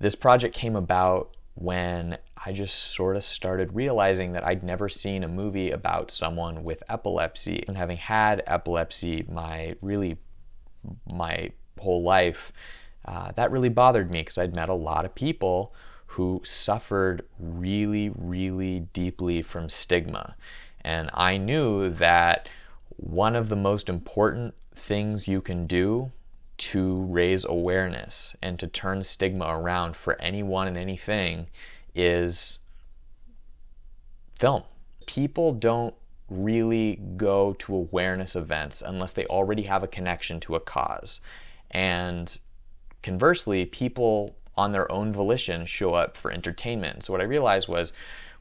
This project came about when I just sort of started realizing that I'd never seen a movie about someone with epilepsy. And having had epilepsy my whole life, that really bothered me because I'd met a lot of people who suffered really, really deeply from stigma. And I knew that one of the most important things you can do to raise awareness and to turn stigma around for anyone and anything is film. People don't really go to awareness events unless they already have a connection to a cause. And conversely, people on their own volition show up for entertainment. So what I realized was,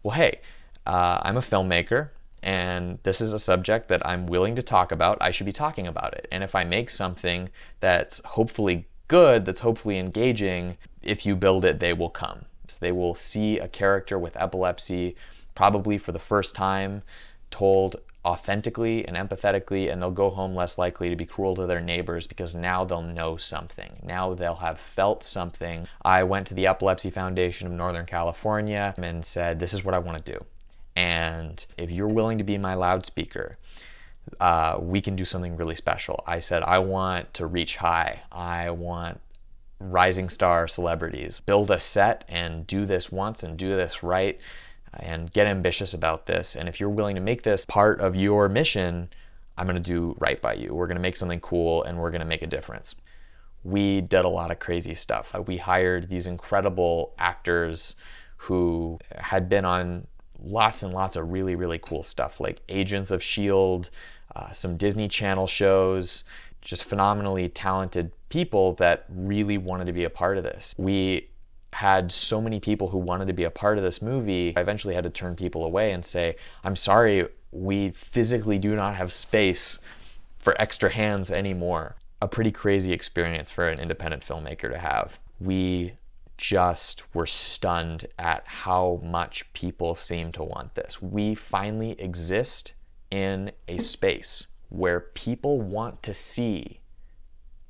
well, hey, I'm a filmmaker, and this is a subject that I'm willing to talk about. I should be talking about it. And if I make something that's hopefully good, that's hopefully engaging, if you build it, they will come. So they will see a character with epilepsy, probably for the first time, told authentically and empathetically, and they'll go home less likely to be cruel to their neighbors because now they'll know something. Now they'll have felt something. I went to the Epilepsy Foundation of Northern California and said, this is what I want to do. And if you're willing to be my loudspeaker, we can do something really special. I said, I want to reach high. I want rising star celebrities. Build a set and do this once and do this right and get ambitious about this. And if you're willing to make this part of your mission, I'm going to do right by you. We're going to make something cool and we're going to make a difference. We did a lot of crazy stuff. We hired these incredible actors who had been on lots and lots of really, really cool stuff like Agents of S.H.I.E.L.D., some Disney Channel shows, just phenomenally talented people that really wanted to be a part of this. We had so many people who wanted to be a part of this movie. I eventually had to turn people away and say, I'm sorry, we physically do not have space for extra hands anymore. A pretty crazy experience for an independent filmmaker to have. We just were stunned at how much people seem to want this. We finally exist in a space where people want to see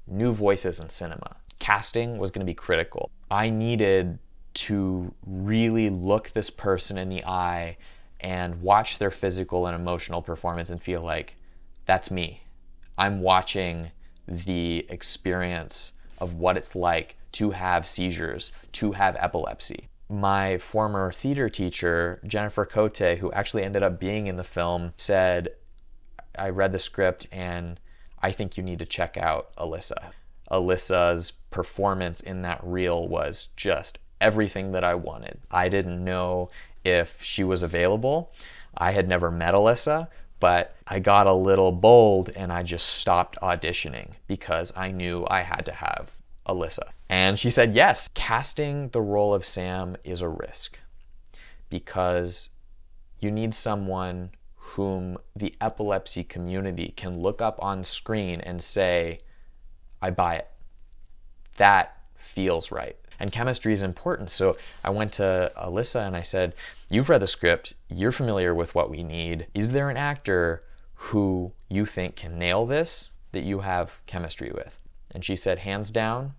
new voices in cinema. Casting was going to be critical. I needed to really look this person in the eye and watch their physical and emotional performance and feel like, that's me. I'm watching the experience of what it's like to have seizures, to have epilepsy. My former theater teacher, Jennifer Cote, who actually ended up being in the film, said, I read the script and I think you need to check out Alyssa. Alyssa's performance in that reel was just everything that I wanted. I didn't know if she was available. I had never met Alyssa, but I got a little bold and I just stopped auditioning because I knew I had to have Alyssa. And she said yes. Casting the role of Sam is a risk because you need someone whom the epilepsy community can look up on screen and say, I buy it. That feels right. And chemistry is important. So I went to Alyssa and I said, you've read the script, you're familiar with what we need. Is there an actor who you think can nail this, that you have chemistry with? And she said, hands down,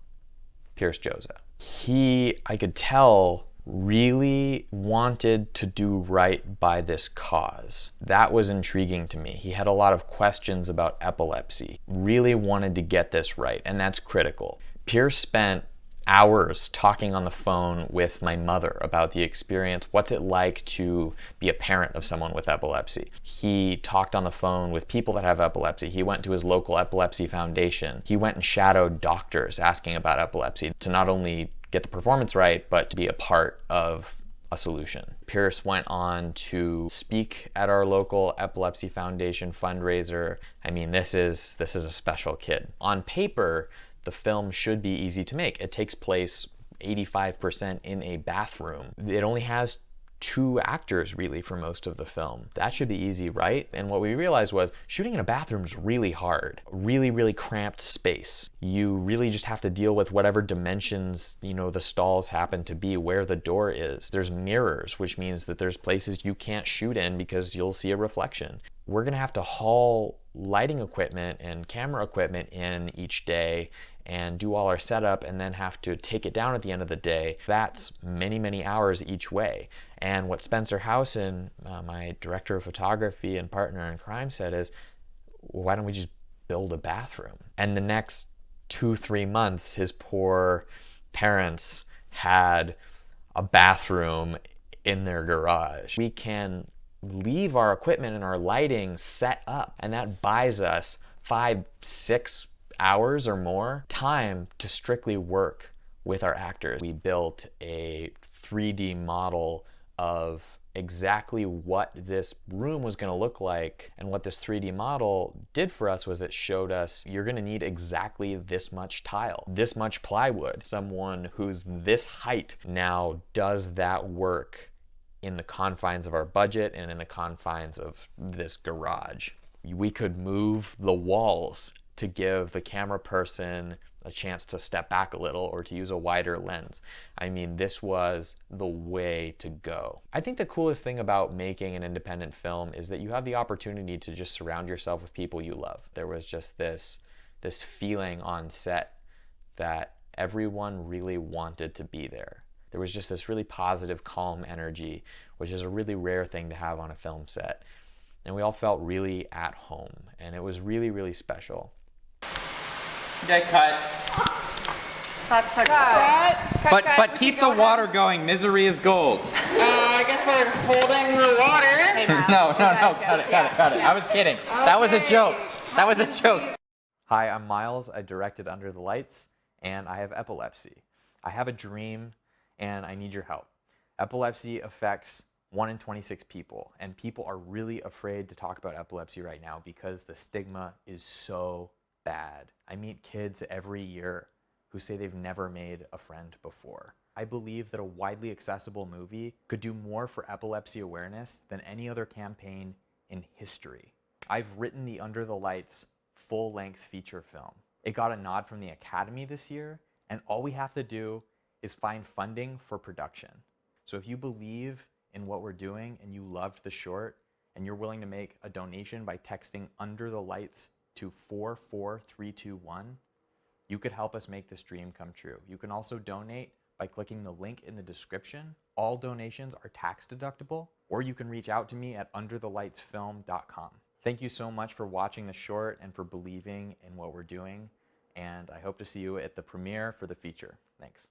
Pierce Joza. He, I could tell, really wanted to do right by this cause. That was intriguing to me. He had a lot of questions about epilepsy, really wanted to get this right, and that's critical. Pierce spent hours talking on the phone with my mother about the experience. What's it like to be a parent of someone with epilepsy? He talked on the phone with people that have epilepsy. He went to his local epilepsy foundation. He went and shadowed doctors asking about epilepsy to not only get the performance right, but to be a part of a solution. Pierce went on to speak at our local epilepsy foundation fundraiser. I mean, this is a special kid. On paper, the film should be easy to make. It takes place 85% in a bathroom. It only has 2 actors really for most of the film. That should be easy, right? And what we realized was shooting in a bathroom is really hard. Really, really cramped space. You really just have to deal with whatever dimensions, the stalls happen to be, where the door is. There's mirrors, which means that there's places you can't shoot in because you'll see a reflection. We're gonna have to haul lighting equipment and camera equipment in each day and do all our setup and then have to take it down at the end of the day, that's many, many hours each way. And what Spencer Housen, my director of photography and partner in crime, said is, why don't we just build a bathroom? And the next 2-3 months, his poor parents had a bathroom in their garage. We can leave our equipment and our lighting set up, and that buys us 5-6 hours or more time to strictly work with our actors. We built a 3D model of exactly what this room was going to look like, and what this 3D model did for us was it showed us you're going to need exactly this much tile, this much plywood. Someone who's this height now does that work in the confines of our budget and in the confines of this garage. We could move the walls to give the camera person a chance to step back a little or to use a wider lens. I mean, this was the way to go. I think the coolest thing about making an independent film is that you have the opportunity to just surround yourself with people you love. There was just this feeling on set that everyone really wanted to be there. There was just this really positive, calm energy, which is a really rare thing to have on a film set. And we all felt really at home, and it was really, really special. Okay, cut. That's a cut. But keep the water going. Misery is gold. I guess we're holding the water. No, cut it. I was kidding. Okay. That was a joke. That was a joke. Hi, I'm Miles. I directed Under the Lights, and I have epilepsy. I have a dream, and I need your help. Epilepsy affects 1 in 26 people, and people are really afraid to talk about epilepsy right now because the stigma is so bad. I meet kids every year who say they've never made a friend before. I believe that a widely accessible movie could do more for epilepsy awareness than any other campaign in history. I've written the Under the Lights full-length feature film. It got a nod from the Academy this year, and all we have to do is find funding for production. So if you believe in what we're doing and you loved the short and you're willing to make a donation by texting Under the Lights to 44321, you could help us make this dream come true. You can also donate by clicking the link in the description. All donations are tax deductible, or you can reach out to me at underthelightsfilm.com. Thank you so much for watching the short and for believing in what we're doing, and I hope to see you at the premiere for the feature. Thanks.